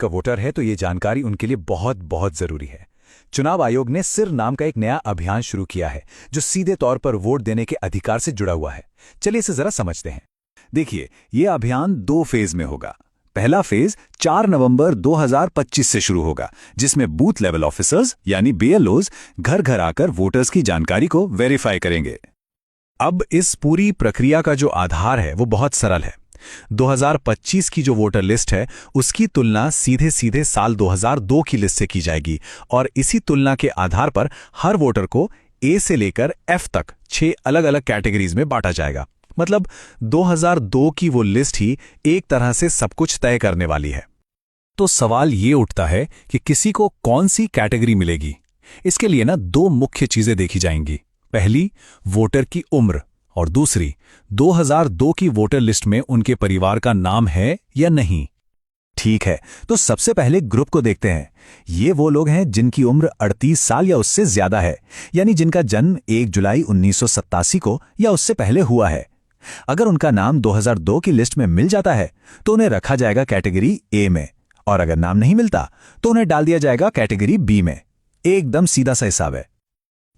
का वोटर है तो ये जानकारी उनके लिए बहुत बहुत जरूरी है। चुनाव आयोग ने सिर नाम का एक नया अभियान शुरू किया है जो सीधे तौर पर वोट देने के अधिकार से जुड़ा हुआ है। चलिए इसे जरा समझते हैं। देखिए, ये अभियान 2 फेज में होगा। पहला फेज 4 नवंबर 2025 से शुरू होगा, जिसमें बूथ लेवल ऑफिसर्स यानी बीएलओज घर घर आकर वोटर्स की जानकारी को वेरीफाई करेंगे। अब इस पूरी प्रक्रिया का जो आधार है वो बहुत सरल है। 2025 की जो वोटर लिस्ट है उसकी तुलना सीधे सीधे साल 2002 की लिस्ट से की जाएगी और इसी तुलना के आधार पर हर वोटर को ए से लेकर एफ तक 6 अलग अलग कैटेगरीज में बांटा जाएगा। मतलब 2002 की वो लिस्ट ही एक तरह से सब कुछ तय करने वाली है। तो सवाल ये उठता है कि किसी को कौन सी कैटेगरी मिलेगी। इसके लिए ना 2 मुख्य चीजें देखी जाएंगी। पहली, वोटर की उम्र, और दूसरी, 2002 की वोटर लिस्ट में उनके परिवार का नाम है या नहीं। ठीक है, तो सबसे पहले ग्रुप को देखते हैं। ये वो लोग हैं जिनकी उम्र 38 साल या उससे ज्यादा है, यानी जिनका जन्म 1 जुलाई 1987 को या उससे पहले हुआ है। अगर उनका नाम 2002 की लिस्ट में मिल जाता है तो उन्हें रखा जाएगा कैटेगरी ए में, और अगर नाम नहीं मिलता तो उन्हें डाल दिया जाएगा कैटेगरी बी में। एकदम सीधा सा हिसाब है।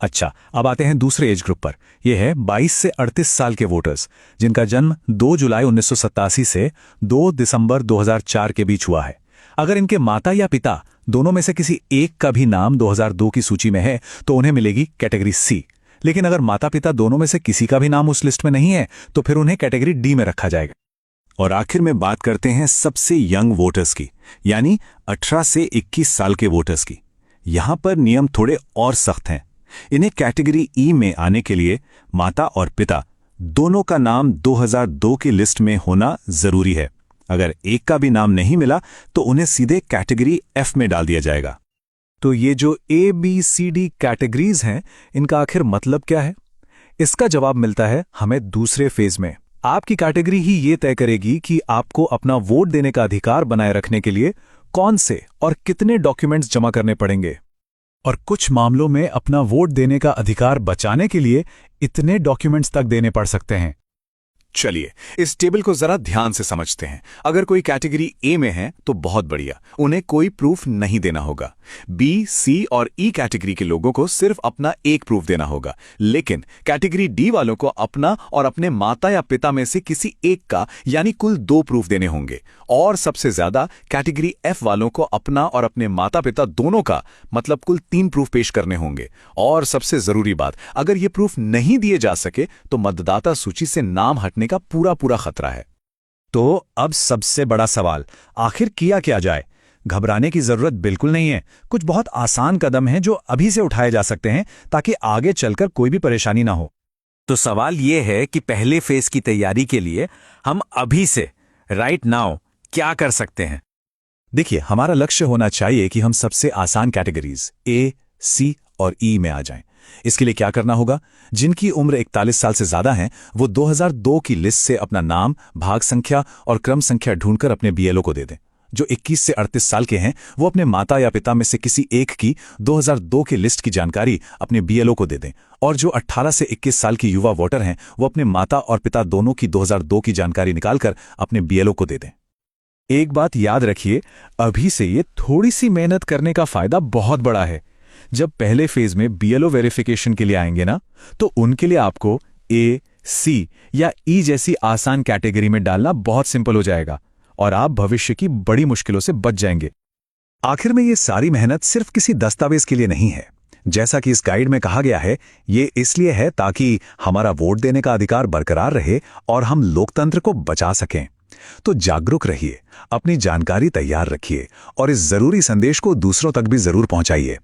अच्छा, अब आते हैं दूसरे एज ग्रुप पर। यह है 22 से 38 साल के वोटर्स, जिनका जन्म 2 जुलाई 1987 से 2 दिसंबर 2004 के बीच हुआ है। अगर इनके माता या पिता दोनों में से किसी एक का भी नाम 2002 की सूची में है तो उन्हें मिलेगी कैटेगरी सी। लेकिन अगर माता पिता दोनों में से किसी का भी नाम उस लिस्ट में नहीं है तो फिर उन्हें कैटेगरी डी में रखा जाएगा। और आखिर में बात करते हैं सबसे यंग वोटर्स की, यानी 18 से 21 साल के वोटर्स की। यहां पर नियम थोड़े और सख्त हैं। इन्हें कैटेगरी ई में आने के लिए माता और पिता दोनों का नाम 2002 की लिस्ट में होना जरूरी है। अगर एक का भी नाम नहीं मिला तो उन्हें सीधे कैटेगरी एफ में डाल दिया जाएगा। तो ये जो A B C D categories हैं, इनका आखिर मतलब क्या है? इसका जवाब मिलता है हमें दूसरे फेज में। आपकी कैटेगरी ही ये तय करेगी कि आपको अपना वोट देने का अधिकार बनाए रखने के लिए कौन से और कितने डॉक्यूमेंट्स जमा करने पड़ेंगे, और कुछ मामलों में अपना वोट देने का अधिकार बचाने के लिए इतने डॉक्यूमेंट्स तक देने पड़ सकते हैं। चलिए इस टेबल को जरा ध्यान से समझते हैं। अगर कोई कैटेगरी ए में है तो बहुत बढ़िया, उन्हें कोई प्रूफ नहीं देना होगा। बी, सी और ई कैटेगरी के लोगों को सिर्फ अपना एक प्रूफ देना होगा। लेकिन कैटेगरी डी वालों को अपना और अपने माता या पिता में से किसी एक का यानी कुल 2 प्रूफ देने होंगे। और सबसे ज्यादा कैटेगरी एफ वालों को अपना और अपने माता पिता दोनों का मतलब कुल 3 प्रूफ पेश करने होंगे। और सबसे जरूरी बात, अगर ये प्रूफ नहीं दिए जा सके तो मतदाता सूची से नाम हटने का पूरा खतरा है। तो अब सबसे बड़ा सवाल, आखिर किया क्या जाए? घबराने की जरूरत बिल्कुल नहीं है। कुछ बहुत आसान कदम हैं जो अभी से उठाए जा सकते हैं ताकि आगे चलकर कोई भी परेशानी ना हो। तो सवाल यह है कि पहले फेज की तैयारी के लिए हम अभी से राइट नाउ क्या कर सकते हैं? देखिए, हमारा लक्ष्य होना चाहिए कि हम सबसे आसान कैटेगरीज ए, सी और ई में आ जाएं। इसके लिए क्या करना होगा? जिनकी उम्र 41 साल से ज्यादा है वो 2002 की लिस्ट से अपना नाम, भाग संख्या और क्रम संख्या ढूंढकर अपने बीएलओ को दे दें। जो 21 से 38 साल के हैं वो अपने माता या पिता में से किसी एक की 2002 की लिस्ट की जानकारी अपने बीएलओ को दे दें। और जो 18 से 21 साल की युवा वोटर हैं वो अपने माता और पिता दोनों की 2002 की जानकारी निकालकर अपने बीएलओ को दे दें। एक बात याद रखिए, अभी से ये थोड़ी सी मेहनत करने का फायदा बहुत बड़ा है। जब पहले फेज में बीएलओ वेरिफिकेशन के लिए आएंगे ना, तो उनके लिए आपको ए, सी या ई जैसी आसान कैटेगरी में डालना बहुत सिंपल हो जाएगा और आप भविष्य की बड़ी मुश्किलों से बच जाएंगे। आखिर में ये सारी मेहनत सिर्फ किसी दस्तावेज के लिए नहीं है। जैसा कि इस गाइड में कहा गया है, ये इसलिए है ताकि हमारा वोट देने का अधिकार बरकरार रहे और हम लोकतंत्र को बचा सकें। तो जागरूक रहिए, अपनी जानकारी तैयार रखिए और इस जरूरी संदेश को दूसरों तक भी जरूर पहुंचाइए।